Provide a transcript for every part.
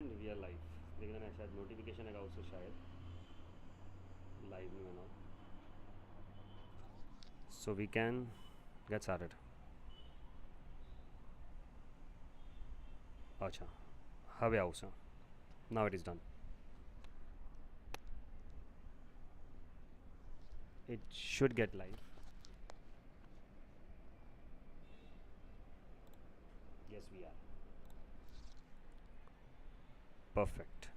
We are live लेकिन ना शायद नोटिफिकेशन आएगा उससे शायद लाइव में ना so we can get started अच्छा હવે આવશે now it is done it should get live yes we are perfect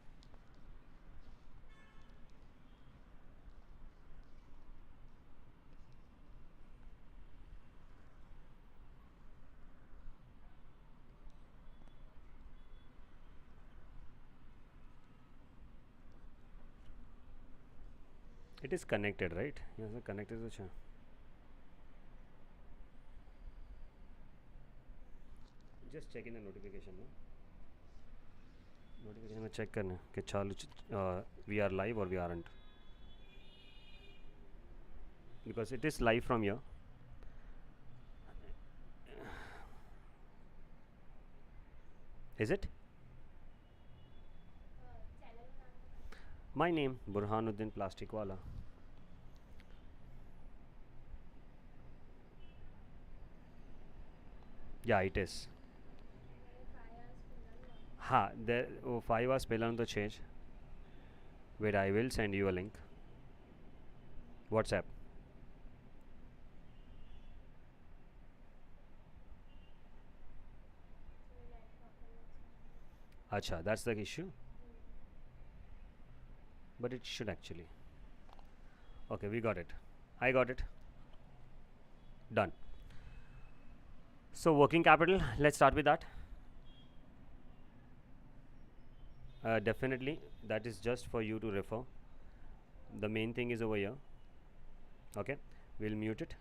it is connected right yes connected તો છે just checking the notification no notification में चेक करना कि चालू वी आर लाइव और we aren't because it is live from here is it my name burhanuddin.plasticwala yeah it is હા દે 5 hours પહેલાંનું તો છે જ wait I will send you a link WhatsApp acha that's the issue but it should actually okay we got it I got it done so working capital let's start with that definitely that is just for you to refer the main thing is over here okay we'll mute it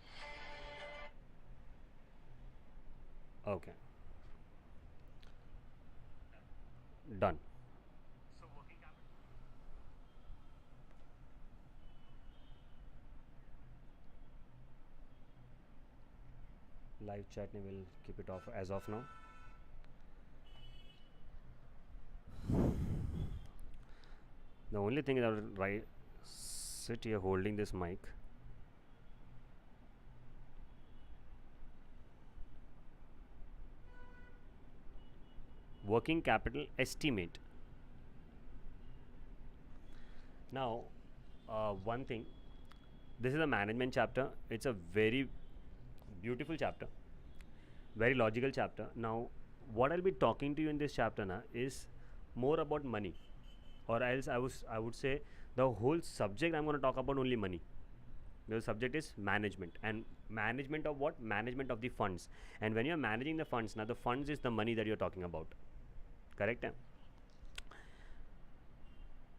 okay done live chat will keep it off as of now the only thing is I will right sit here holding this mic working capital estimate now one thing this is a management chapter it's a very beautiful chapter very logical chapter now what I'll be talking to you in this chapter na is more about money or else I would say the whole subject I'm going to talk about only money the subject is management and management of what management of the funds and when you're managing the funds now the funds is the money that you're talking about correct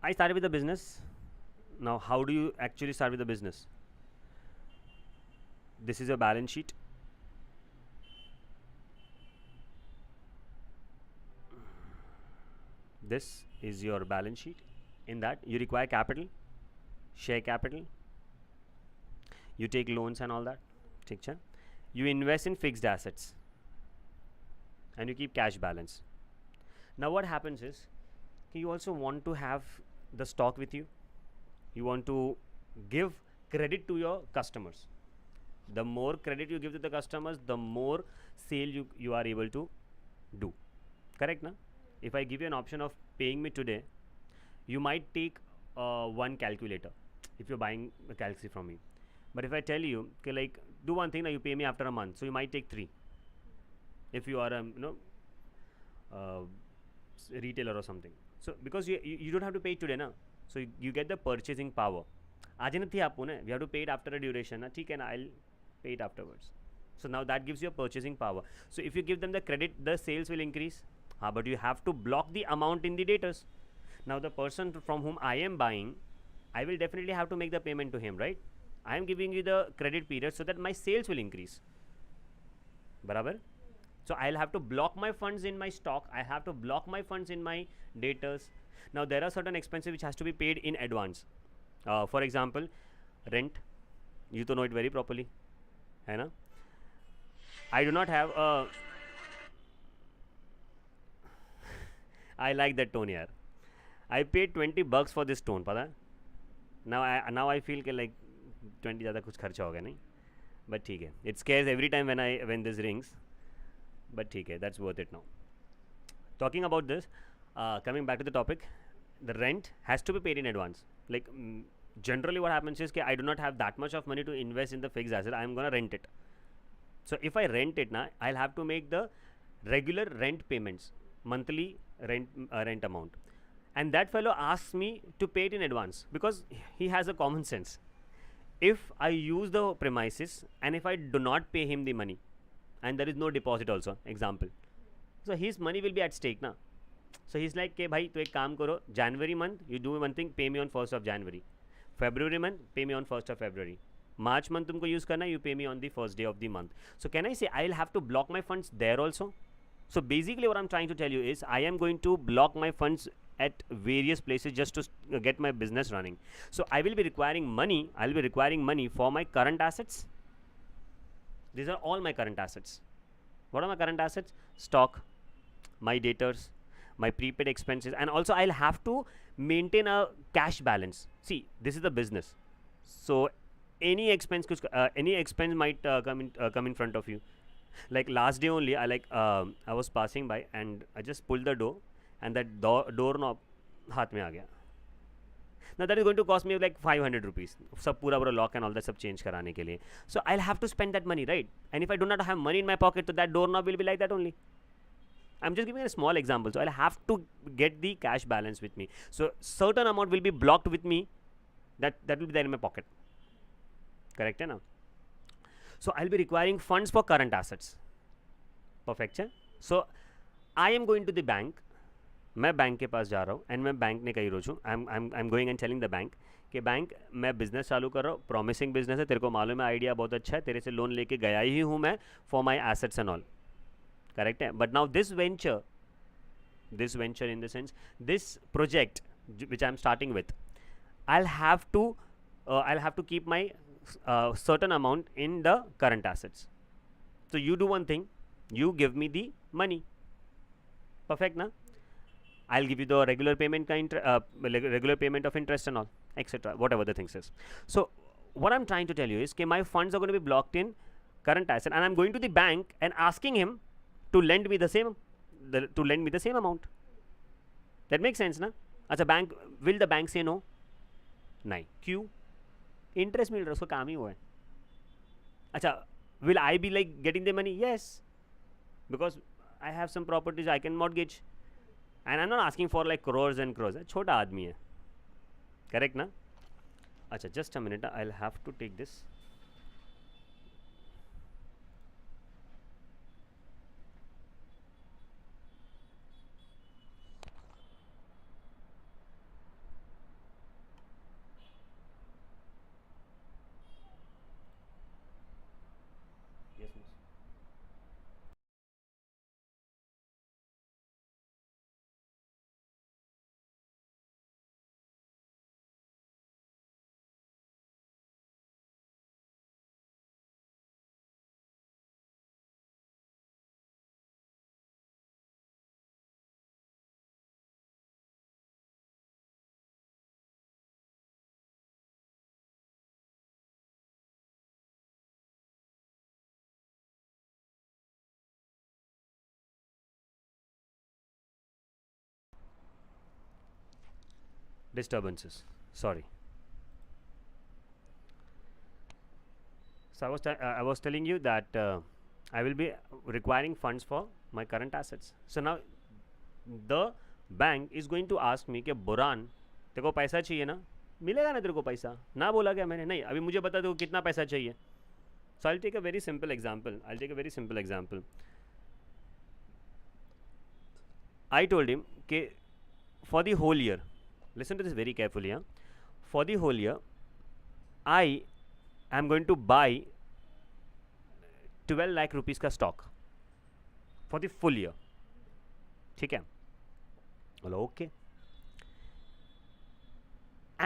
I started with the business now how do you actually start with the business this is a balance sheet this is your balance sheet in that you require capital share capital you take loans and all that ठीक you invest in fixed assets and you keep cash balance now what happens is you also want to have the stock with you you want to give credit to your customers the more credit you give to the customers the more sale you are able to do correct na if I give you an option of paying me today you might take one calculator if you're buying a calci from me but if I tell you okay, like do one thing now you pay me after a month so you might take three if you are a retailer or something so because you don't have to pay it today na so you get the purchasing power आज नहीं आपको ना we have to pay it after a duration ना ठीक है ना I'll pay it afterwards so now that gives you a purchasing power so if you give them the credit the sales will increase but you have to block the amount in the debtors now the person from whom I am buying I will definitely have to make the payment to him right I am giving you the credit period so that my sales will increase barabar so I'll have to block my funds in my stock I have to block my funds in my debtors now there are certain expenses which has to be paid in advance for example rent you to know it very properly hai na I do not have a I like that tone यार. I paid $20 for this tone, पता है? Now I feel कि like 20 ज़्यादा कुछ खर्चा हो गया नहीं. But ठीक है. It scares every time when this rings. But ठीक है. That's worth it now. Talking about this, coming back to the topic, the rent has to be paid in advance. Like generally what happens is I do not have that much of money to invest in the fixed asset. I am gonna rent it. So if I rent it now, I'll have to make the regular rent payments, monthly rent amount, and that fellow asks me to pay it in advance because he has a common sense. If I use the premises and if I do not pay him the money, and there is no deposit also, example, so his money will be at stake now. So he's like, "Okay, bhai, to ek kaam karo. January month, you do one thing, pay me on 1st of January. February month, pay me on 1st of February. March month तुमको use करना, you pay me on the first day of the month." So can I say I'll have to block my funds there also? So basically what I'm trying to tell you is I am going to block my funds at various places just to get my business running. So I will be requiring money. I'll be requiring money for my current assets. These are all my current assets. What are my current assets? Stock, my debtors, my prepaid expenses, and also I'll have to maintain a cash balance. See, this is the business. So any expense might come in front of you. Like last day only, I was passing by and I just pulled the door and that doorknob हाथ में आ गया. Now that is going to cost me like 500 rupees. सब पूरा lock and all that सब change कराने के लिए. So I'll have to spend that money, right? And if I do not have money in my pocket, so that doorknob will be like that only. I'm just giving a small example. So I'll have to get the cash balance with me. So certain amount will be blocked with me. That will be there in my pocket. Correct है ना? So I'll be requiring funds for current assets. Perfect है? So I am going to the bank. मैं bank के पास जा रहा हूँ and मैं bank ने कही रोचूँ I am going and telling the bank कि बैंक मैं बिजनेस चालू कर रहा हूँ, प्रॉमिसिंग बिजनेस है, तेरे को मालूम है आइडिया बहुत अच्छा है, तेरे से लोन लेके गया ही हूँ मैं for my assets and all. Correct है? But now this venture in the sense this project which I am starting with, I'll have to keep my certain amount in the current assets. So you do one thing, you give me the money. Perfect na? I'll give you the regular payment regular payment of interest and all, etc. Whatever the things is. So what I'm trying to tell you is that my funds are going to be blocked in current asset, and I'm going to the bank and asking him to lend me the same amount. That makes sense, na? As a bank, will the bank say no? नहीं. क्यों? Interest मिल रहा है, उसका काम ही वो है. अच्छा, will I be like getting the money? Yes, because I have some properties I can mortgage, and I'm not asking for like crores and crores. छोटा आदमी है. Correct ना? अच्छा, just a minute, I'll have to take this. Disturbances. Sorry. So I was telling you that I will be requiring funds for my current assets. So now the bank is going to ask me कि बुरान तेरे को पैसा चाहिए ना, मिलेगा ना तेरे को पैसा? ना बोला क्या मैंने? नहीं, अभी मुझे बता दो कितना पैसा चाहिए. So I'll take a very simple example. I told him कि for the whole year, listen to this very carefully, huh? For the whole year, I am going to buy 12 lakh rupees का stock for the full year. ठीक है? बोलो okay.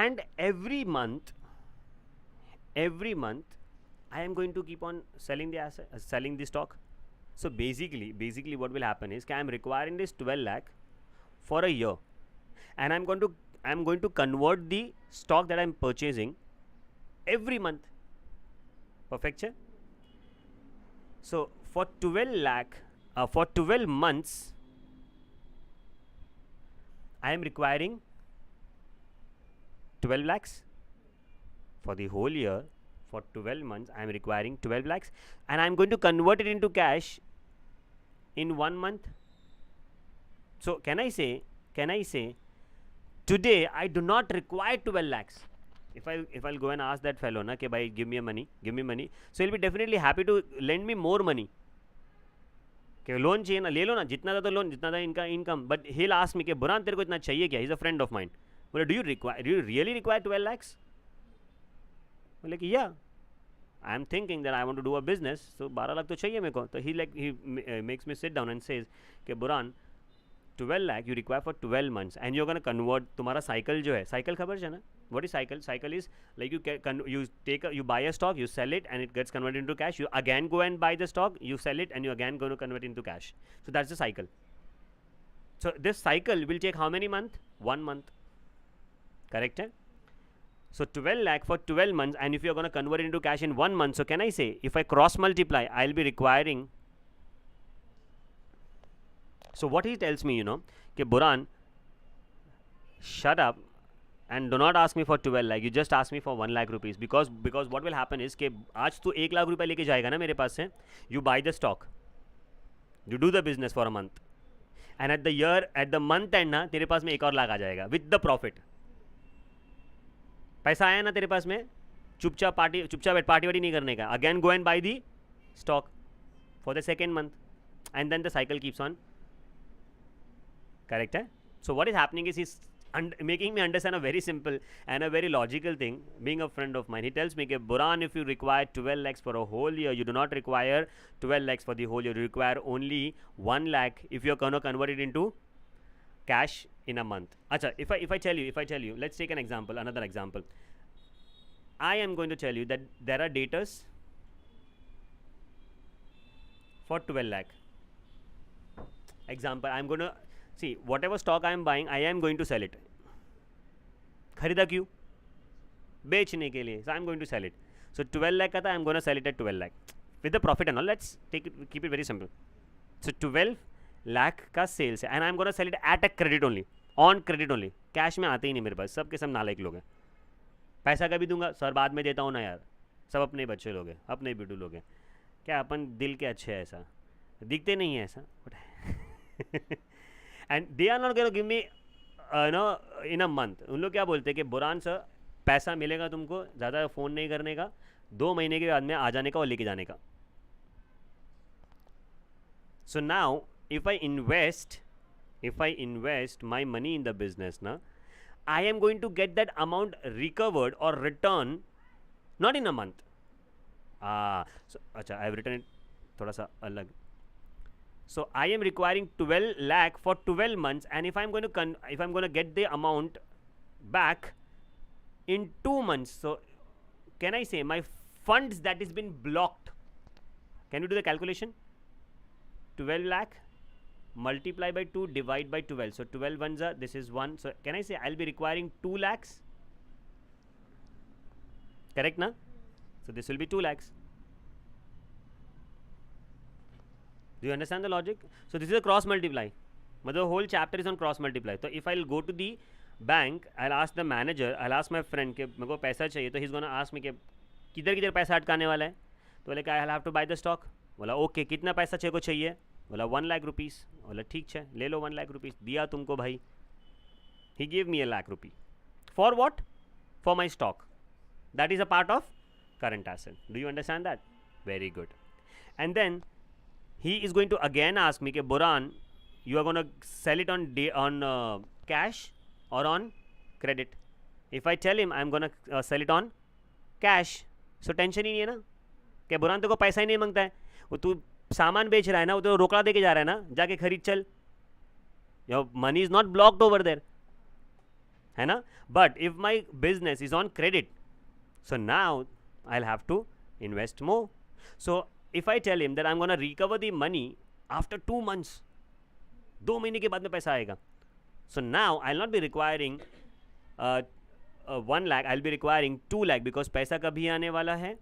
And every month, I am going to keep on selling the stock. So basically what will happen is I am requiring this 12 lakh for a year, and I'm going to convert the stock that I'm purchasing every month. Perfect है? So for 12 lakh, for 12 months, I am requiring 12 lakhs. For the whole year, for 12 months, I am requiring 12 lakhs, and I am going to convert it into cash in 1 month. So can I say today I do not require 12 lakhs? If I'll go and ask that fellow na कि भाई give me money, so he'll be definitely happy to lend me more money. कि loan चाहिए ना, ले लो ना, जितना था तो लोन, जितना था इनका income. But he'll ask me कि बुरान तेरे को इतना चाहिए क्या? He's a friend of mine. बोले do you really require 12 lakhs? बोले कि yeah, I am thinking that I want to do a business, so 12 lakh तो चाहिए मेरे को. तो he makes me sit down and says कि बुरान 12 lakh you require for 12 months, and you're going to convert. तुम्हारा cycle जो है, cycle खबर है ना? What is cycle? Cycle is like you buy a stock, you sell it, and it gets converted into cash. You again go and buy the stock, you sell it, and you again going to convert it into cash. So that's the cycle. So this cycle will take how many months? 1 month. Correct? Eh? So 12 lakh for 12 months, and if you're going to convert it into cash in 1 month, so can I say if I cross multiply, I'll be requiring. So what he tells me, you know, कि Buran, shut up and do not ask me for 12 lakh. You just ask me for 1 lakh rupees, because what will happen is कि आज तू 1 लाख रुपए लेके जाएगा ना मेरे पास से. You buy the stock, you do the business for a month, and at the month end ना तेरे पास में 1 और लाख आ जाएगा with the profit. पैसा आया ना तेरे पास में, चुपचाप पार्टी वार्टी नहीं करने का. Again go and buy the stock for the second month, and then the cycle keeps on. Correct? Eh? So what is happening is he's making me understand a very simple and a very logical thing. Being a friend of mine, he tells me, Buran, if you require 12 lakhs for a whole year, you do not require 12 lakhs for the whole year. You require only 1 lakh if you're going to convert it into cash in a month. Acha, if I tell you, let's take another example. I am going to tell you that there are debtors for 12 lakh. Example, I'm going to see whatever stock I am buying, I am going to sell it. खरीदा क्यों? बेचने के लिए. So I am going to sell it. So 12 lakh का था, I am going to sell it at 12 lakh with the profit and all. Let's keep it very simple. So 12 lakh का sales है, and I am going to sell it at a credit only, on credit only. Cash में आते ही नहीं मेरे पास, सब के सब नालायक लोग हैं. पैसा कभी दूंगा सर, बाद में देता हूँ ना यार. सब अपने बच्चे लोग हैं, अपने बिटू लोग हैं. क्या अपन दिल के अच्छे हैं ऐसा? दिखते नहीं है ऐसा. And they are not going to give me in a month. उन लोग क्या बोलते हैं कि बुरान सर पैसा मिलेगा तुमको, ज़्यादा फ़ोन नहीं करने का, 2 महीने के बाद में आ जाने का और लेके जाने का. So now if I invest my money in the business ना, I am going to get that amount recovered or return not in a month. So अच्छा, I have written it थोड़ा सा अलग. So I am requiring 12 lakh for 12 months, and if I'm going to get the amount back in 2 months, so can I say my funds that has been blocked? Can you do the calculation? 12 lakh multiply by 2 divide by 12. So 12 ones are, this is 1. So can I say I'll be requiring 2 lakhs? Correct na? So this will be 2 lakhs. Do you understand the logic? So this is a cross multiply. But the whole chapter is on cross multiply. So if I'll go to the bank, I'll ask the manager, I'll ask my friend कि मेरे को पैसा चाहिए, तो he's gonna ask me कि किधर पैसा अटकाने वाला है. तो बोले I'll have to buy the stock. बोला ओके, कितना पैसा चाहिए को चाहिए? बोला 1 लाख रुपीस. बोला ठीक है, ले लो 1 लाख रुपीस. दिया तुमको भाई. He gave me 1 lakh rupee. For what? For my stock. That is a part of current asset. Do you understand that? Very good. And then he is going to again ask me, Buran, you are going to sell it on cash or on credit. If I tell him I'm going to sell it on cash, so tension ही नहीं है ना कि बुरान तेरे को पैसा ही नहीं मांगता है. वो तू सामान बेच रहा है ना, वो तो रोकड़ा देके जा रहा है ना, जाके खरीद चल. Your money is not blocked over there, है ना. But if my business is on credit, so now I'll have to invest more. So if I tell him that I'm going to recover the money after 2 months, 2 महीने के बाद में पैसा आएगा, So now I'll not be requiring 1 lakh, I'll be requiring 2 lakh because पैसा कभी आने वाला है.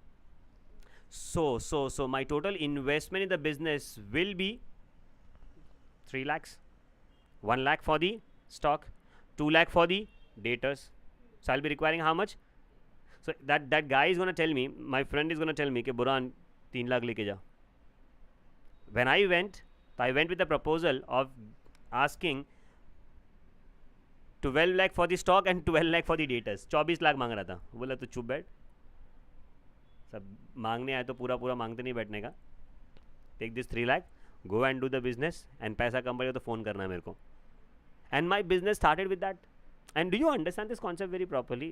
So my total investment in the business will be 3 lakhs. 1 lakh for the stock, 2 lakh for the debtors. So I'll be requiring how much? So that guy is gonna tell me, my friend is gonna tell me कि बुरान 3 lakh लेके जा. When I went with the proposal of asking 12 lakh for the stock and 12 lakh for the debtors. 24 lakh मांग रहा था. बोला तो चुप बैठ, सब मांगने आए तो पूरा पूरा मांगते नहीं बैठने का. Take this 3 lakh, go and do the business, and पैसा कम पड़ेगा तो फ़ोन करना है मेरे को. And my business started with that. And do you understand this concept very properly?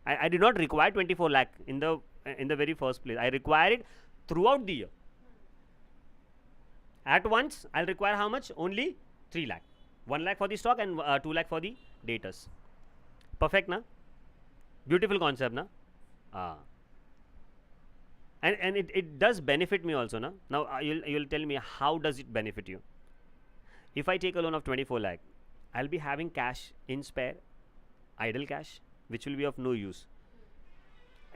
I did not require 24 lakh in the very first place. I require it throughout the year. At once, I'll require how much? Only 3 lakh. 1 lakh for the stock and 2 lakh for the debtors. Perfect, na? Beautiful concept, na? And it does benefit me also, na? Now you'll tell me, how does it benefit you? If I take a loan of 24 lakh, I'll be having cash in spare, idle cash, which will be of no use.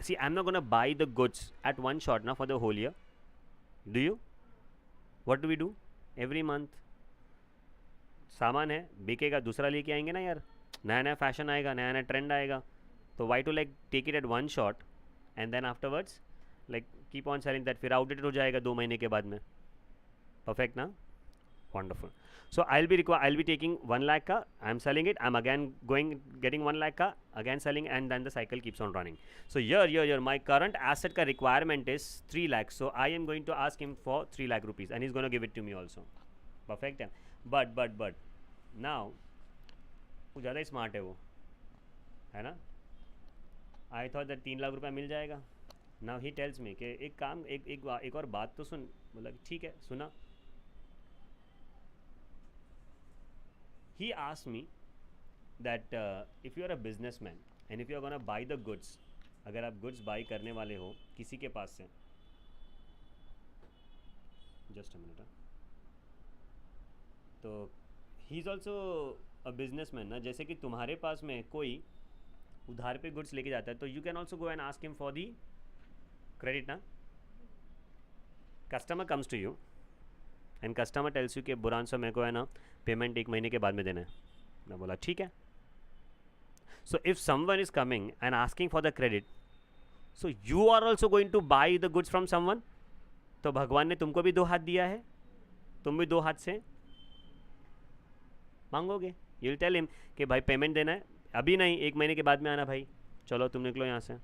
See, I'm not gonna buy the goods at one shot now for the whole year. Do you? What do we do? Every month सामान है, बिकेगा, दूसरा लेके आएंगे ना यार. नया नया फैशन आएगा, नया नया ट्रेंड आएगा. तो why to like take it at one shot and then afterwards like keep on selling that? फिर outdated हो जाएगा 2 महीने के बाद में. Perfect ना? Wonderful. So I'll be taking 1 lakh ka, I'm selling it, I'm again getting 1 lakh ka, again selling, and then the cycle keeps on running. So here my current asset ka requirement is 3 lakhs. So I am going to ask him for 3 lakh rupees and he's going to give it to me also. Perfect. But now वो ज़्यादा ही smart है, वो है ना. I thought that 3 lakh रुपया मिल जाएगा. Now he tells me कि एक और बात तो सुन. बोला ठीक है, सुना. He asked me that if you are a businessman and if you are gonna buy the goods, अगर आप goods buy करने वाले हो किसी के पास से, just a minute, तो he is also a businessman ना. जैसे कि तुम्हारे पास में कोई उधार पे goods लेके जाता है तो you can also go and ask him for the credit ना. Customer comes to you and customer tells you कि बुरान सो मेरे को है ना पेमेंट 1 महीने के बाद में देना है. मैं बोला ठीक है. So if someone is coming and asking for the credit, so you are also going to buy the goods from someone. तो भगवान ने तुमको भी 2 हाथ दिया है, तुम भी 2 हाथ से मांगोगे. You'll tell him कि भाई पेमेंट देना है, अभी नहीं 1 महीने के बाद में आना भाई. चलो तुम निकलो यहाँ से,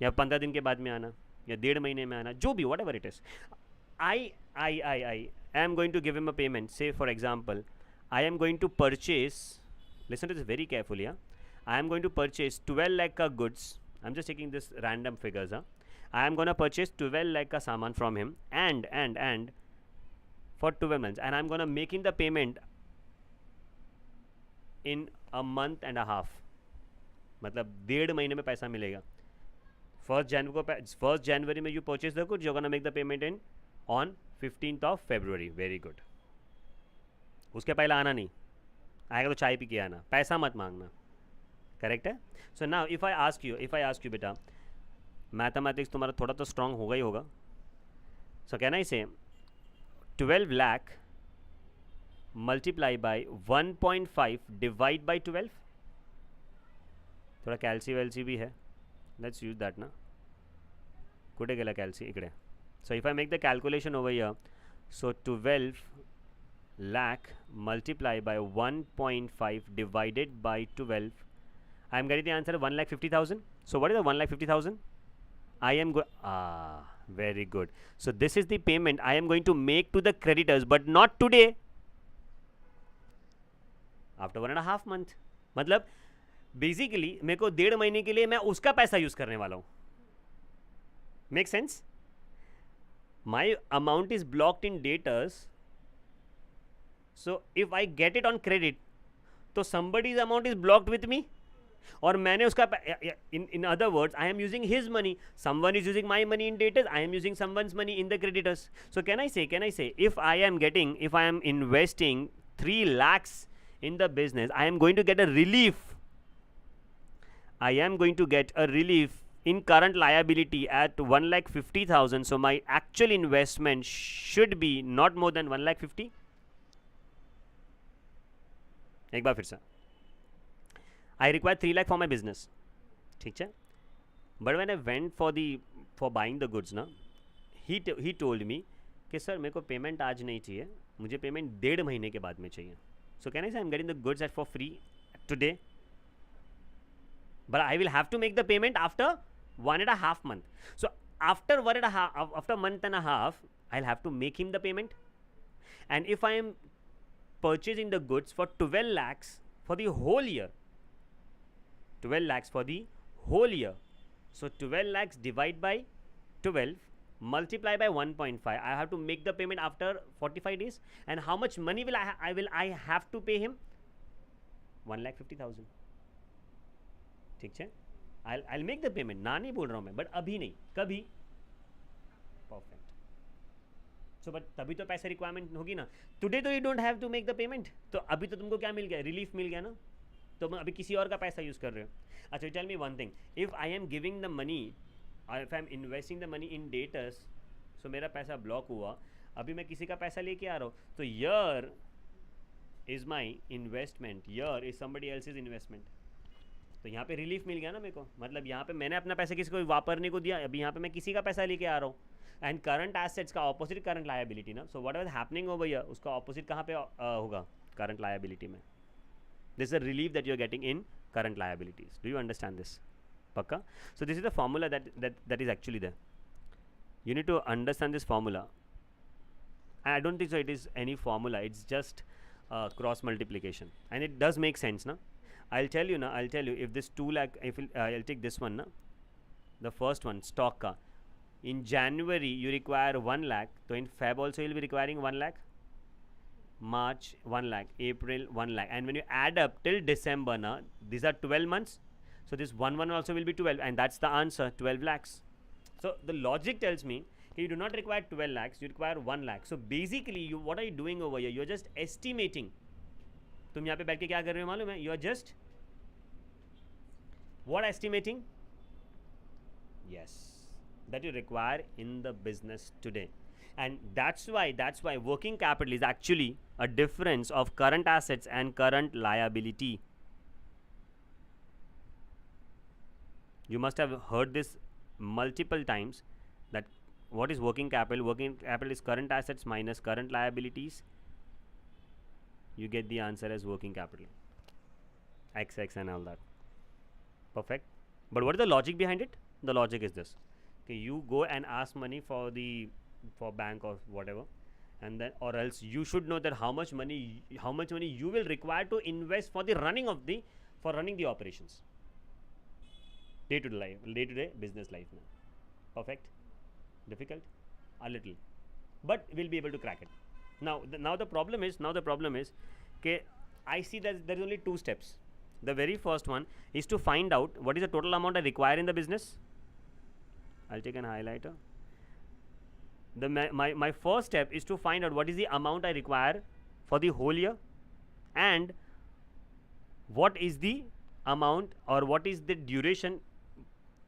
या 15 दिन के बाद में आना, या 1.5 महीने में आना, जो भी, whatever it is. I am going to give him a payment. Say for example, I am going to purchase, listen to this very carefully, I am going to purchase 12 lakh ka goods. I'm just taking this random figures. I am going to purchase 12 lakh ka saman from him and for 12 months, and I'm going to make him the payment in a month and a half. मतलब 1.5 महीने में पैसा मिलेगा. First January में you purchase the goods, you're going to make the payment in on 15th of February. Very good. उसके पहले आना नहीं, आएगा तो चाय पी के आना, पैसा मत मांगना. करेक्ट है. So now if I ask you बेटा, मैथमेटिक्स तुम्हारा थोड़ा तो स्ट्रांग होगा ही होगा. सो कैन आई से 12 lakh multiply by 1.5 divide by 12. थोड़ा कैल्सी वेल्सी भी है, लेट्स यूज दैट ना. कुठे गेला कॅल्सी? इकडे. So if I make the calculation over here, so 12 lakh multiplied by 1.5 divided by 12, I am getting the answer 1,50,000. So what is the 1,50,000? I am very good. So this is the payment I am going to make to the creditors, but not today. After 1.5 month. मतलब basically मेरे को 1.5 महीने के लिए मैं उसका पैसा use करने वाला हूँ. Make sense? My amount is blocked in debtors, so if I get it on credit, तो somebody's amount is blocked with me, और मैंने उसका in other words, I am using his money. Someone is using my money in debtors, I am using someone's money in the creditors. So can I say if I am investing 3 lakhs in the business, I am going to get a relief. I am going to get a relief in current liability at 1,50,000. So my actual investment should be not more than 1,50,000. एक बार फिर से, I require 3 lakh for my business. ठीक है? But when I went for buying the goods ना, he told me कि sir मेरे को payment आज नहीं चाहिए, मुझे पेमेंट 1.5 महीने के बाद में चाहिए. So can I say I'm getting the goods for free today? But I will have to make the payment after 1.5 months. So after after month and a half, I'll have to make him the payment. And if I am purchasing the goods for 12 lakhs for the whole year, 12 lakhs for the whole year. So 12 lakhs divide by 12, multiply by 1.5. I have to make the payment after 45 days. And how much money will I have to pay him? 1,50,000. ठीक है? I'll make the payment. ना नहीं बोल रहा हूँ मैं, but अभी नहीं, कभी? Perfect. So but तभी तो पैसा requirement होगी ना. Today तो you don't have to make the payment. तो अभी तो तुमको क्या मिल गया? Relief मिल गया ना. तो अभी किसी और का पैसा यूज़ कर रहे हो. अच्छा, tell me one thing. If I am giving the money, if I am investing the money in debtors, so मेरा पैसा ब्लॉक हुआ, अभी मैं किसी का पैसा लेके आ रहा हूँ, तो here is my investment, here is somebody else's investment. तो यहाँ पे रिलीफ मिल गया ना मेरे को, मतलब यहाँ पे मैंने अपना पैसा किसी को वापरने को दिया, अभी यहाँ पे मैं किसी का पैसा लेके आ रहा हूँ. एंड करंट एसेट्स का ऑपोजिट करंट लायबिलिटी ना. So whatever happening over here, उसका ऑपोजिट कहाँ पे होगा? करंट लायबिलिटी में. This is a relief that you are getting in current liabilities. Do you understand this? पक्का? So this is the formula that is actually there. You need to understand this formula. I don't think so it is any formula, it's just cross multiplication, and it does make sense na. I'll tell you if this 2 lakh, if I'll take this one na, the first one, stock ka, in January you require 1 lakh, so in Feb also you'll be requiring 1 lakh, March 1 lakh, April 1 lakh, and when you add up till December na, these are 12 months, so this one also will be 12, and that's the answer, 12 lakhs. So the logic tells me you do not require 12 lakhs, you require 1 lakh. So basically what are you doing over here? You're just estimating. तुम यहाँ पे बैठ के क्या कर रहे हो मालूम है? You're just what estimating? Yes, that you require in the business today. And that's why working capital is actually a difference of current assets and current liability. You must have heard this multiple times, that what is working capital? Working capital is current assets minus current liabilities. You get the answer as working capital, XX and all that. Perfect. But what is the logic behind it? The logic is this: okay, you go and ask money for bank or whatever, and then, or else you should know that how much money you will require to invest for the running the operations, day to day business life now. Perfect. Difficult a little, but we'll be able to crack it. Now the problem is okay, I see that there is only 2 steps. The very first one is to find out what is the total amount I require in the business. I'll take an highlighter. My first step is to find out what is the amount I require for the whole year, and what is the amount or what is the duration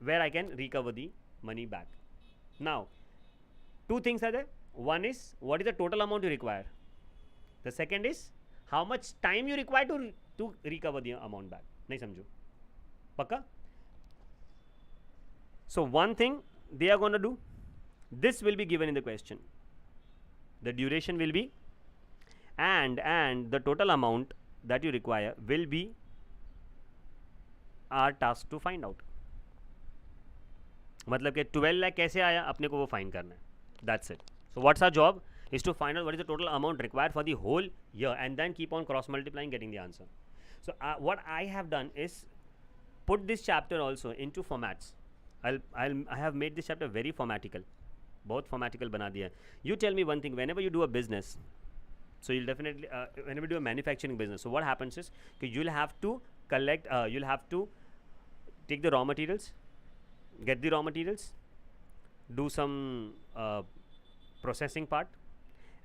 where I can recover the money back. Now 2 things are there. One is what is the total amount you require. The second is how much time you require to recover the amount back. नहीं समझो? पक्का? So one thing they are going to do, this will be given in the question. The duration will be, and the total amount that you require will be our task to find out. मतलब कि 12 लाख कैसे आया अपने को वो find करना है. That's it. So what's our job is to find out what is the total amount required for the whole year, and then keep on cross multiplying, getting the answer. So what I have done is put this chapter also into formats. I have made this chapter very formatical. बहुत formatical बना दिया. You tell me one thing, whenever you do a business, so you'll definitely whenever you do a manufacturing business, so what happens is you'll have to collect, you'll have to take the raw materials, get the raw materials, do some processing part,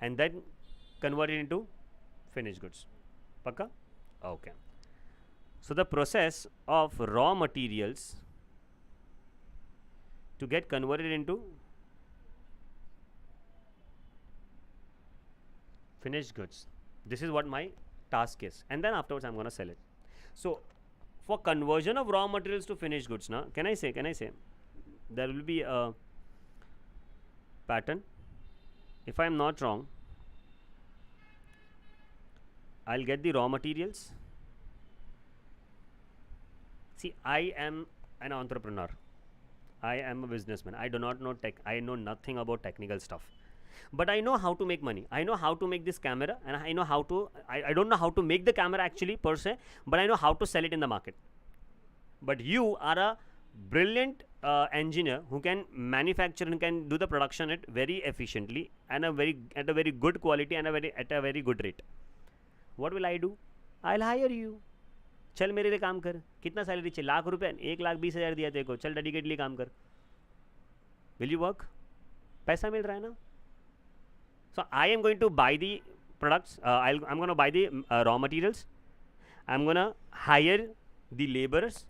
and then convert it into finished goods. Pakka? Okay. So the process of raw materials to get converted into finished goods. This is what my task is, and then afterwards I'm gonna sell it. So for conversion of raw materials to finished goods, now can I say there will be a pattern. If I am not wrong, I'll get the raw materials. See, I am an entrepreneur. I am a businessman. I do not know tech. I know nothing about technical stuff. But I know how to make money. I know how to make this camera, and I know how to. I don't know how to make the camera actually per se, but I know how to sell it in the market. But you are a brilliant engineer who can manufacture and can do the production it very efficiently and at a very good quality and at a very good rate. What will I do? I'll hire you. चल मेरे लिए काम कर. कितना salary चाहिए? ₹1,00,000. 1,20,000 दिया तेरे को. चल डेडिकेटली काम कर. Will you work? पैसा मिल रहा है ना? So I am going to buy the products. I'm going to buy the raw materials. I'm going to hire the laborers.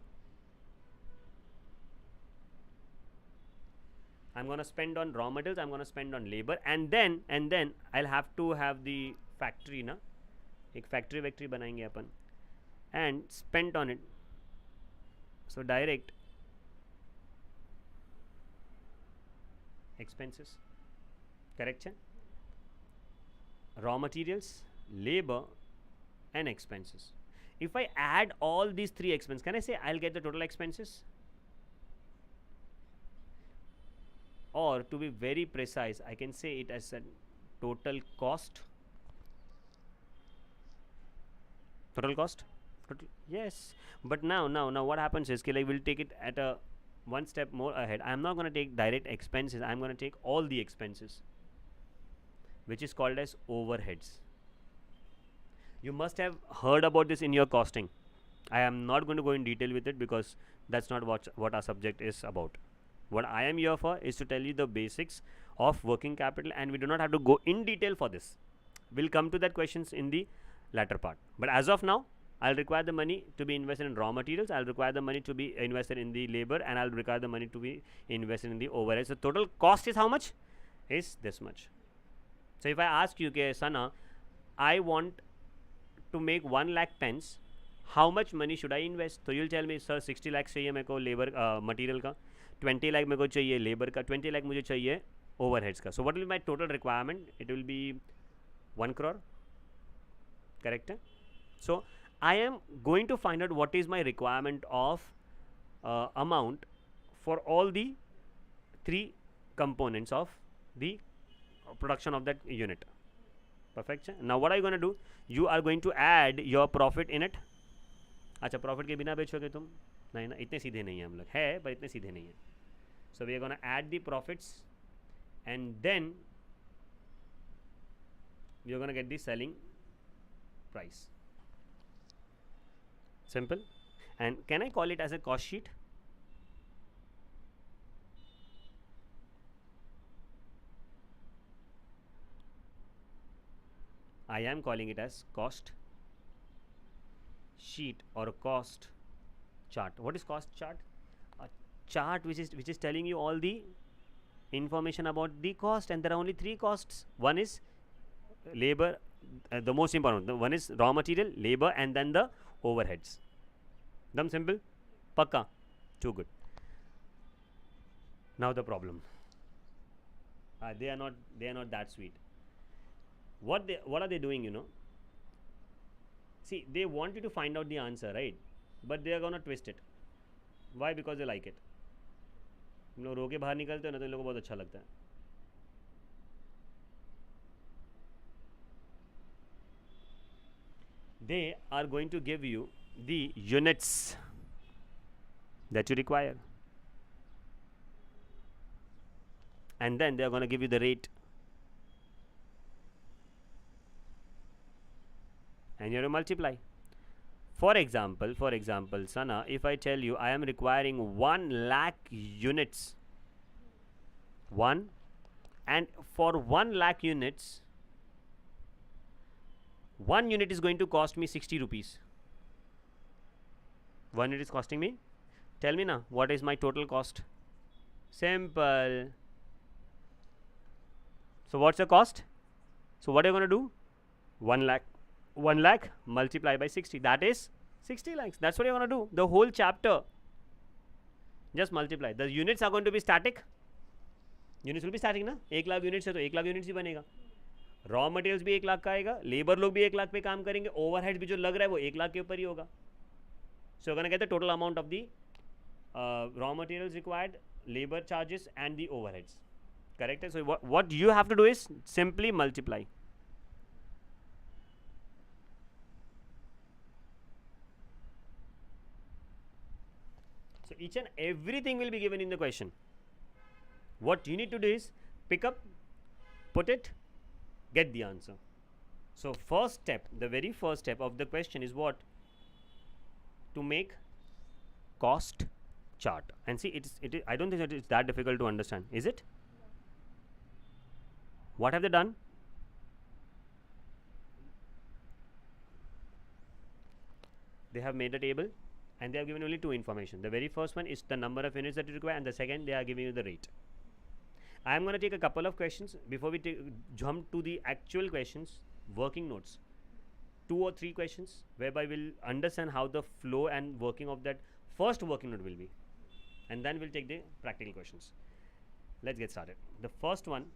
I'm going to spend on raw materials. I'm going to spend on labor, and then I'll have to have the factory ना. एक factory वैक्ट्री बनाएंगे अपन, and spent on it. So direct expenses, correct है? Raw materials, labor, and expenses. If I add all these three expenses, can I say I'll get the total expenses? Or to be very precise, I can say it as a total cost. Total cost? Yes. But now what happens is, like, we'll take it at a one step more ahead. I'm not going to take direct expenses. I'm going to take all the expenses, which is called as overheads. You must have heard about this in your costing. I am not going to go in detail with it because that's not what our subject is about. What I am here for is to tell you the basics of working capital, and we do not have to go in detail for this. We'll come to that questions in the latter part. But as of now, I'll require the money to be invested in raw materials, I'll require the money to be invested in the labor, and I'll require the money to be invested in the overhead. So total cost is how much? Is this much. So if I ask you, okay, Sana, I want to make 1 lakh pens, how much money should I invest? So you'll tell me, sir, 60 lakhs चाहिए मेरे को labor material का, 20 lakh मेरे को चाहिए labor का, 20 lakh मुझे चाहिए overheads का. So what will be my total requirement? It will be 1 crore. Correct? So I am going to find out what is my requirement of amount for all the three components of the production of that unit. Perfect. Now what are you going to do? You are going to add your profit in it. अच्छा, profit के बिना बेचोगे तुम? नहीं ना, इतने सीधे नहीं हैं हम लोग, है पर इतने सीधे नहीं हैं. So we are going to add the profits, and then we are going to get the selling price. Simple. And can I call it as a cost sheet? I am calling it as cost sheet or a cost chart. What is cost chart? A chart which is telling you all the information about the cost, and there are only three costs. One is labor, the most important. One is raw material, labor, and then the overheads. Dumb simple? Pakka? Too good. Now the problem. They are not that sweet. What are they doing, you know? See, they want you to find out the answer, right? But they are gonna twist it. Why? Because they like it. तुम लोग रो के बाहर निकलते हो ना, तो इन लोगों को बहुत अच्छा लगता है. They are going to give you the units that you require, and then they are going to give you the rate, and you have to multiply. For example, Sana, if I tell you I am requiring 1 lakh units, and for 1 lakh units, 1 unit is going to cost me 60 rupees. 1 unit is costing me. Tell me now, what is my total cost? Simple. So what's the cost? So what are you going to do? 1 lakh. 1 lakh multiply by 60. That is 60 lakhs. That's what you're going to do. The whole chapter. Just multiply. The units are going to be static. Units will be static ना. 1 lakh units है तो 1 lakh units ही बनेगा. Raw materials भी 1 लाख का आएगा. Labour लोग भी 1 लाख पे काम करेंगे. ओवरहेड्स भी जो लग रहा है वो 1 लाख के ऊपर ही होगा. So you're going to get the total amount of the raw materials required, labor charges and the overheads. Correct? So what you have to do is simply multiply. So each and everything will be given in the question. What you need to do is pick up, put it, get the answer. So first step, the very first step of the question is what? To make cost chart. And see, I don't think that it's that difficult to understand, is it? What have they done? They have made a table and they have given only two information. The very first one is the number of units that you require, and the second they are giving you the rate. I am going to take a couple of questions before we jump to the actual questions, working notes. 2 or 3 questions whereby we'll understand how the flow and working of that first working note will be, and then we'll take the practical questions. Let's get started. The first one,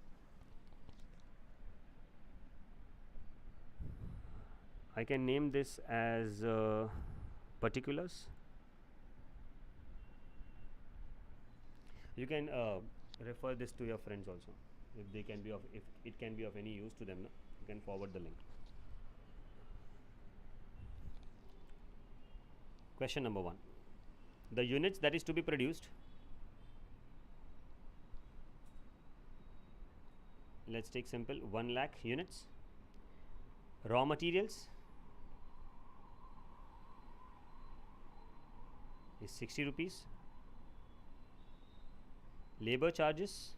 I can name this as particulars. You can refer this to your friends also, if they can be of, if it can be of any use to them, no? You can forward the link. Question number 1. The units that is to be produced, let's take simple, 1 lakh units. Raw materials is 60 rupees. Labor charges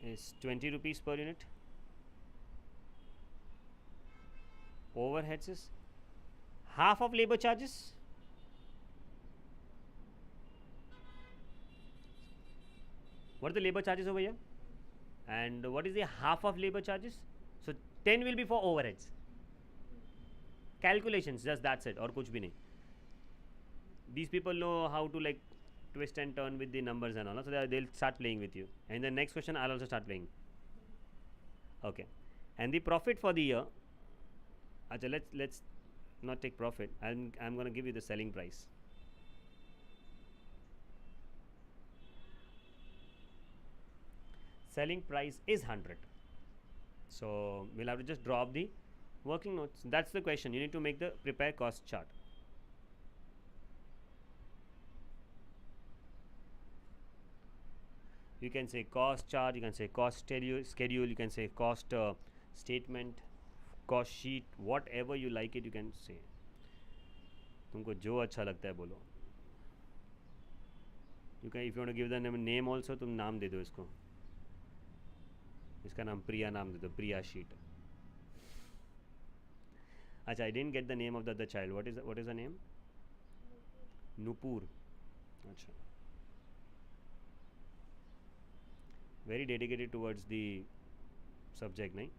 is 20 rupees per unit. Overheads is half of labor charges. What are the labor charges over here? And what is the half of labor charges? So 10 will be for overheads. Calculations, just that's it, or kuch bhi nahi. These people know how to like twist and turn with the numbers and all, so they'll start playing with you. And the next question I'll also start playing. Okay. And the profit for the year, Achha, let's not take profit. I'm going to give you the selling price. Selling price is 100. So we'll have to just drop the working notes. That's the question. You need to make the prepare cost chart. You can say cost chart, you can say cost schedule, you can say cost statement, cost sheet, whatever you like it, you can say. तुमको जो अच्छा लगता है बोलो. You can, if you want to give the name also, तुम नाम दे दो इसको. इसका नाम प्रिया नाम दे दो, प्रिया sheet. अच्छा, I didn't get the name of the other child. What is the name? Nupur. अच्छा. Very dedicated towards the subject, nahi?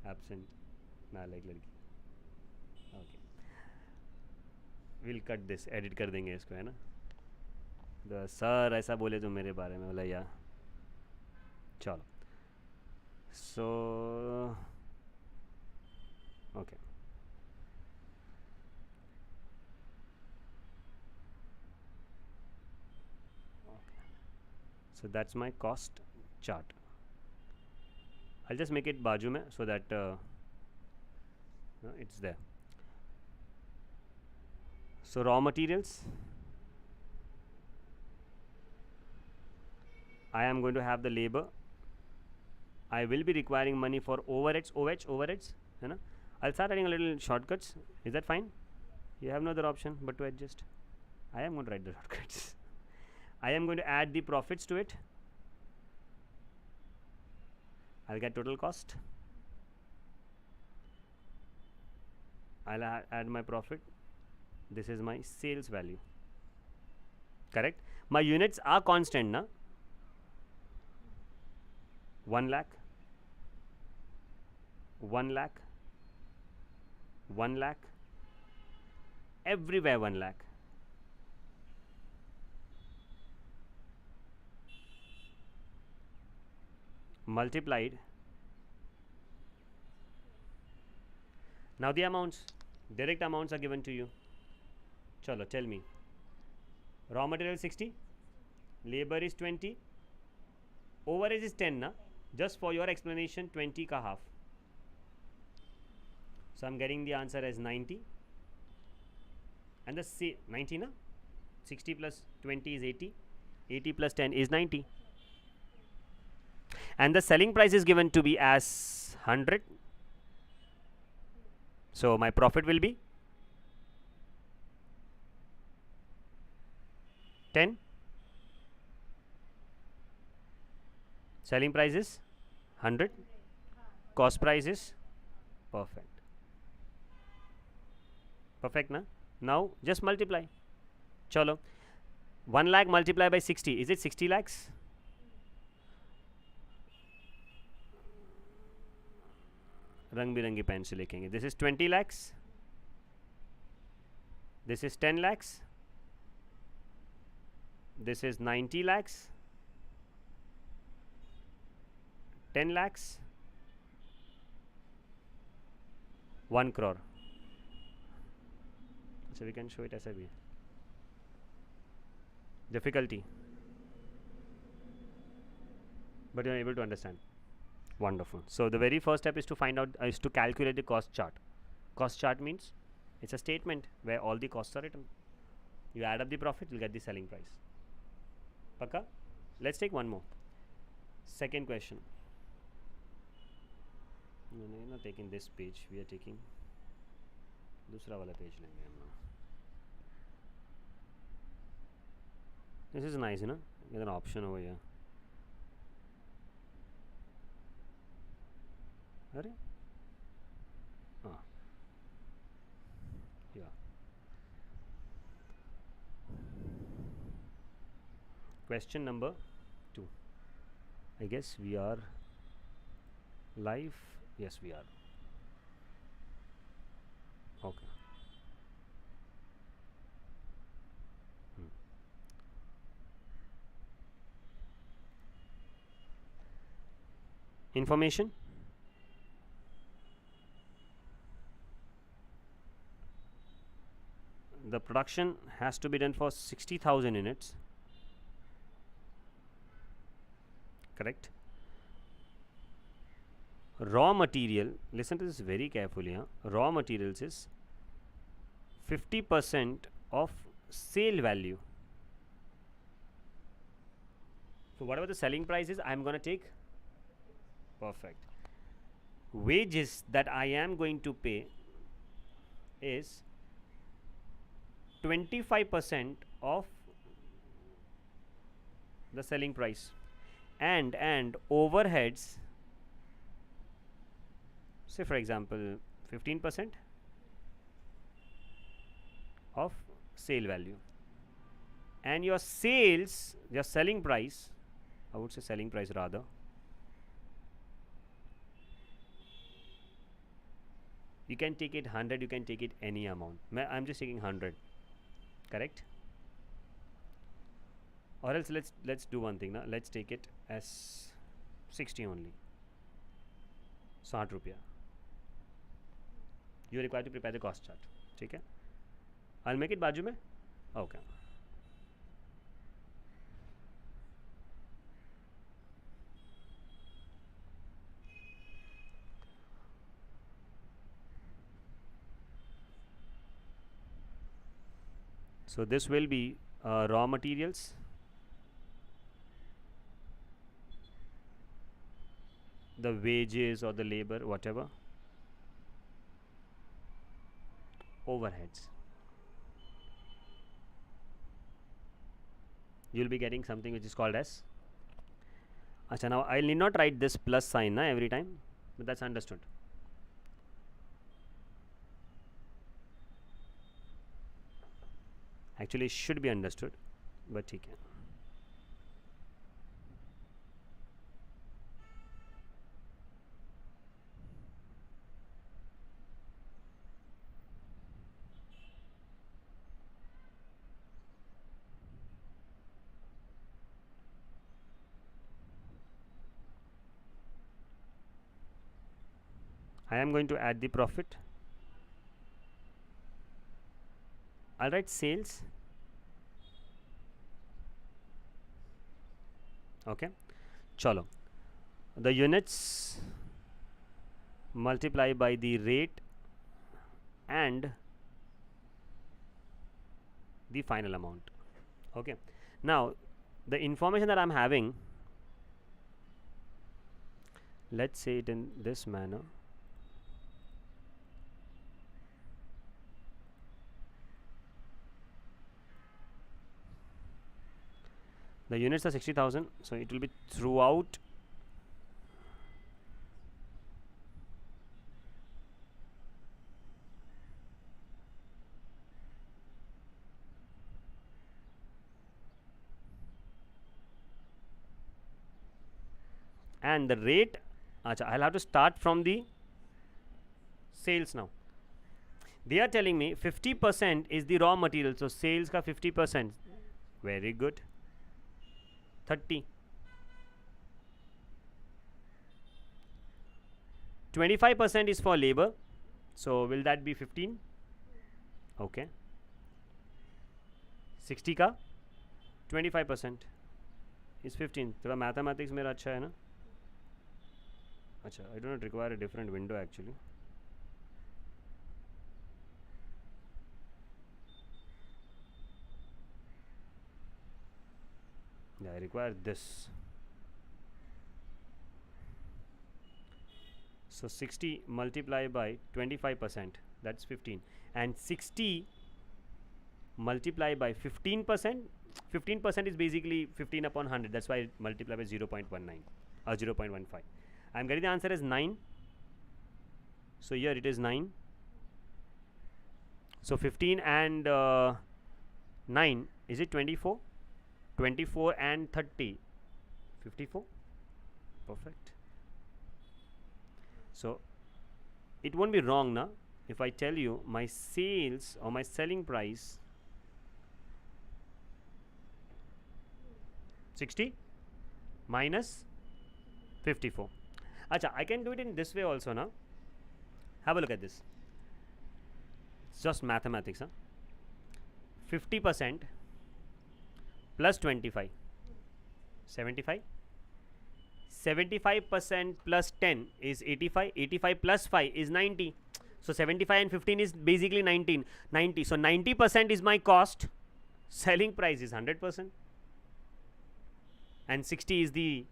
Absent. Nah, like ladki. Okay. We'll cut this. Edit कर देंगे इसको, है ना? The sir ऐसा बोले तो मेरे बारे में, बोला यार. चलो. So, okay. So that's my cost chart. I'll just make it बाजू में so that it's there. So raw materials, I am going to have the labor. I will be requiring money for overheads, overheads, है ना? I'll start adding a little shortcuts. Is that fine? You have no other option but to adjust. I am going to write the shortcuts. I am going to add the profits to it. I'll get total cost. I'll add my profit. This is my sales value. Correct? My units are constant, na? 1 lakh, 1 lakh, 1 lakh, everywhere 1 lakh. Multiplied. Now the amounts, direct amounts are given to you. Chalo, tell me. Raw material 60, labor is 20, overage is 10, na? Just for your explanation, 20 ka half. So I'm getting the answer as 90. And the 90, na? 60 plus 20 is 80. 80 plus 10 is 90. And the selling price is given to be as 100. So my profit will be 10. Selling price is 100. Cost price is perfect. Perfect, na? Now just multiply. Chalo. 1 lakh multiplied by 60. Is it 60 lakhs? रंग बिरंगी pen से लिखेंगे. This is 20 lakhs. This is 10 lakhs. This is 90 lakhs. 10 lakhs. 1 crore. So we can show it as a B. Difficulty. But you are able to understand. Wonderful. So the very first step is to find out is to calculate the cost chart. Cost chart means it's a statement where all the costs are written. You add up the profit, you'll get the selling price. Paka? Let's take one more. Second question. No, we're not taking this page. We are taking दूसरा वाला page लेंगे हम लोग. This is nice, you know. There's an option over here. अरे हाँ yeah. Question number 2. I guess we are live. Yes, we are. Okay. Information. The production has to be done for 60,000 units. Correct. Raw material, listen to this very carefully. Raw materials is 50% of sale value. So whatever the selling price is, I am going to take. Perfect. Wages that I am going to pay is 25% of the selling price, and overheads, say for example 15% of sale value, and your sales, your selling price, I would say selling price rather, you can take it 100, you can take it any amount. I'm just taking 100. Correct? Or else let's do one thing. Let's take it as 60 only. 60 रुपया. You are required to prepare the cost chart. ठीक है? I'll make it बाजू में. Okay. So this will be raw materials, the wages or the labor, whatever, overheads. You'll be getting something which is called as. Achha, now I need not write this plus sign every time, but that's understood. Actually should be understood, but ठीक है. I am going to add the profit. I'll write sales. Okay, chalo. The units multiply by the rate and the final amount. Okay, now the information that I'm having, let's say it in this manner. The units are 60,000, so it will be throughout and the rate. Acha, I'll have to start from the sales now. They are telling me 50% is the raw material, so sales ka 50%. Very good. 30. 25% is for labor, so will that be 15? Okay. 60 का 25% is 15. तो mathematics मेरा अच्छा है ना. अच्छा, I do not require a different window actually. Yeah, I require this. So 60 multiplied by 25%, that's 15, and 60 multiplied by 15%. 15% is basically 15 upon 100. That's why I multiply by 0.19 or 0.15. I'm getting the answer as 9. So here it is 9. So 15 and 9, is it 24? 24 and 30, 54. Perfect. So it won't be wrong now if I tell you my sales or my selling price 60 minus 54. Acha, I can do it in this way also now. Have a look at this. It's just mathematics, huh? 50% plus 25, 75. 75% plus 10 is 85. 85 plus 5 is 90. So 75 and 15 is basically 90. So 90% is my cost. Selling price is 100%. And 60 is the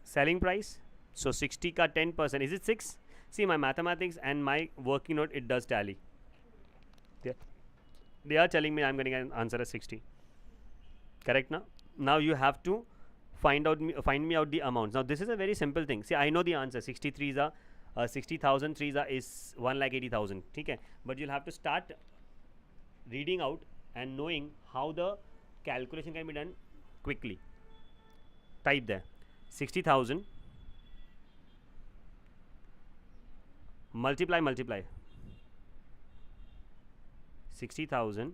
selling price. So 60 ka 10%. Is it 6? See, my mathematics and my working note, it does tally. They are telling me I'm getting an answer as 60. Correct now? Now you have to find me out the amounts. Now this is a very simple thing. See, I know the answer. 63 60,000 3 is 1,80,000. Okay? But you'll have to start reading out and knowing how the calculation can be done quickly. Type there 60,000 multiply 60,000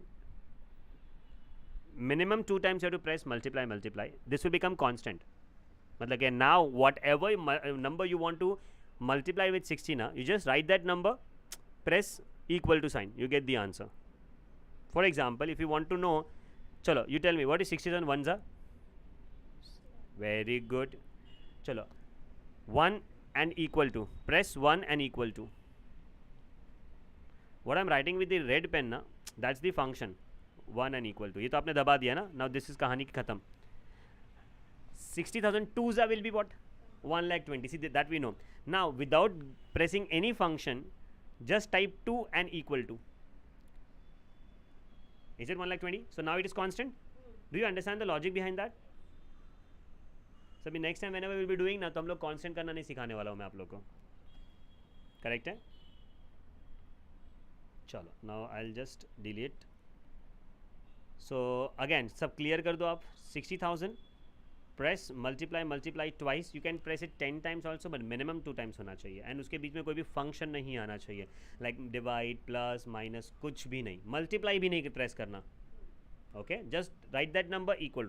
minimum 2 times you have to press multiply. This will become constant. But again, now whatever number you want to multiply with 60 now, you just write that number, press equal to sign, you get the answer. For example, if you want to know, chalo, you tell me what is 60,000 ones are? Very good. Chalo, 1 and equal to, press 1 and equal to. What I'm writing with the red pen na, that's the function 1 and equal to. ये तो आपने दबा दिया ना. Now this is कहानी की खत्म. 60,000 twos will be what? 1,20,000. See, that we know. Now without pressing any function, just type 2 and equal to. Is it 1,20,000? So now it is constant. Do you understand the logic behind that? So next time whenever we will be doing ना, तो हम लोग constant करना नहीं सिखाने वाला हूँ मैं आप लोग को. Correct है? चलो, now I'll just delete so again सब क्लियर कर दो आप. 60,000 press multiply twice. You can press it 10 times also, but minimum 2 times होना चाहिए. एंड उसके बीच में कोई भी फंक्शन नहीं आना चाहिए, लाइक डिवाइड प्लस माइनस, कुछ भी नहीं. मल्टीप्लाई भी नहीं प्रेस करना. Okay, just write that number equal,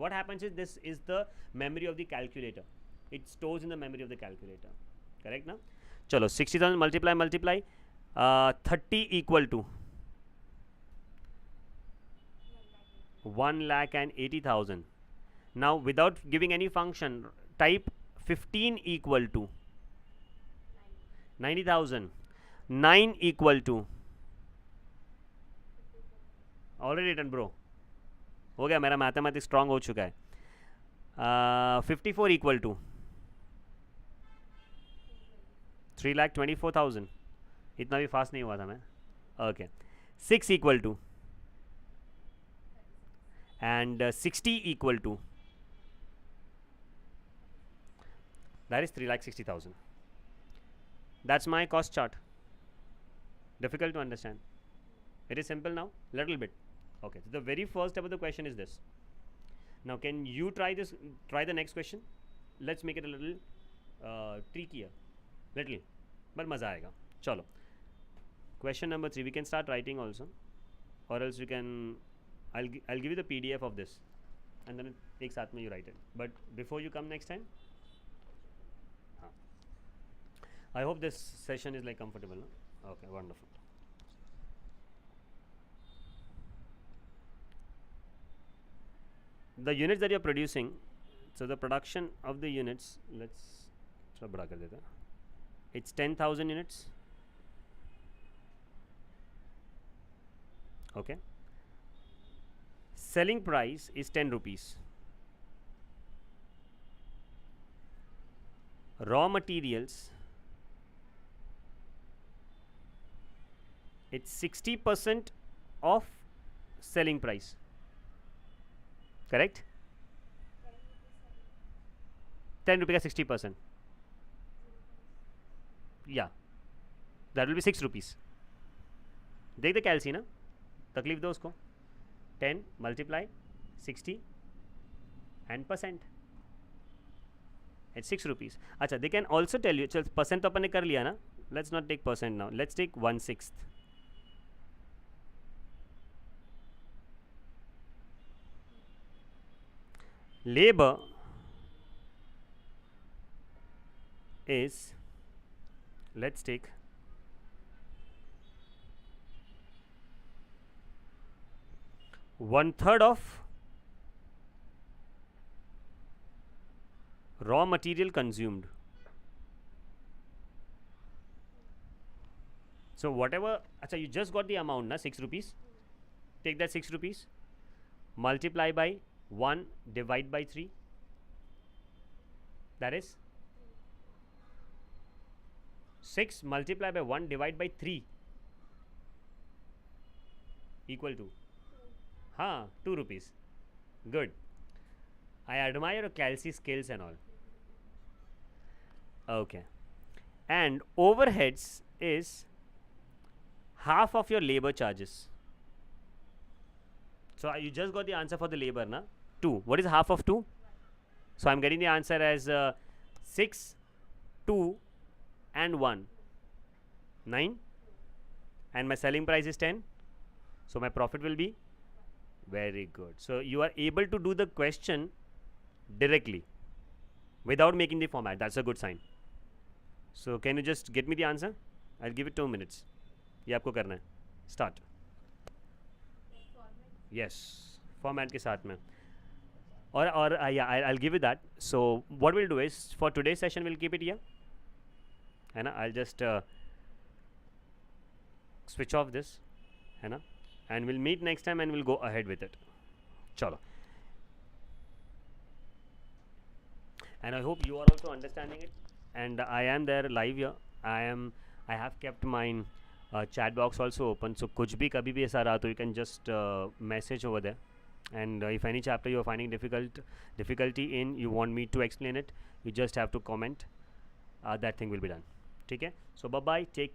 what happens is this is the memory of the calculator. It stores in the memory of the calculator. Correct now? Chalo, 60,000 multiply 30 equal to 1,80,000. Now without giving any function, type 15 equal to 90,000. 9 equal to, already return bro, हो गया मेरा mathematics strong हो चुका है. 54 equal to 3,24,000. इतना भी fast नहीं हुआ था मैं. Okay. 6 equal to and 60 equal to, that is 3,60,000. That's my cost chart. Difficult to understand? It is simple now, little bit. Okay, so the very first step of the question is this. Now can you try this, try the next question? Let's make it a little trickier, little, but मज़ा आएगा. चलो, question number 3 we can start writing also, or else you can, I'll give you the PDF of this and then एक साथ में you write it. But before you come next time, I hope this session is like comfortable, no? Okay, wonderful. The units that you're producing, so the production of the units, let's थोड़ा बड़ा कर देते हैं. It's 10,000 units. Okay. Selling price is 10 rupees. Raw materials, it's 60% of selling price. Correct? 10 रुपये का 60%. या that will be 6 rupees. देख दे कैलसी ना, तकलीफ दो उसको. 10 multiply 60 and percent, it's 6 rupees. अच्छा, they can also tell you, चल परसेंट तो अपन ने कर लिया ना, let's not take percent now, let's take 1/6. Labor is, let's take 1/3 of raw material consumed. So whatever, acha, you just got the amount na, 6 rupees. Take that 6 rupees, multiply by 1, divide by 3, that is 6 multiply by 1 divide by 3 equal to 2 rupees. Good. I admire your calci skills and all. Okay. And overheads is half of your labor charges. So you just got the answer for the labor, na? 2. What is half of 2? So I'm getting the answer as 6, 2 and 1. 9. And my selling price is 10. So my profit will be? Very good. So you are able to do the question directly without making the format. That's a good sign. So can you just get me the answer? I'll give it 2 minutes. ये आपको करना है. Start. Yes, format के साथ में. Or yeah, I'll give you that. So what we'll do is, for today's session we'll keep it here, है ना? I'll just switch off this, है ना? And we'll meet next time and we'll go ahead with it. चलो. And I hope you are also understanding it. And I am there live here. I have kept mine chat box also open. So कुछ भी कभी भी ऐसा रहा तो you can just message over there. And if any chapter you are finding difficulty in, you want me to explain it, you just have to comment. That thing will be done. ठीक है? So bye bye. Take care.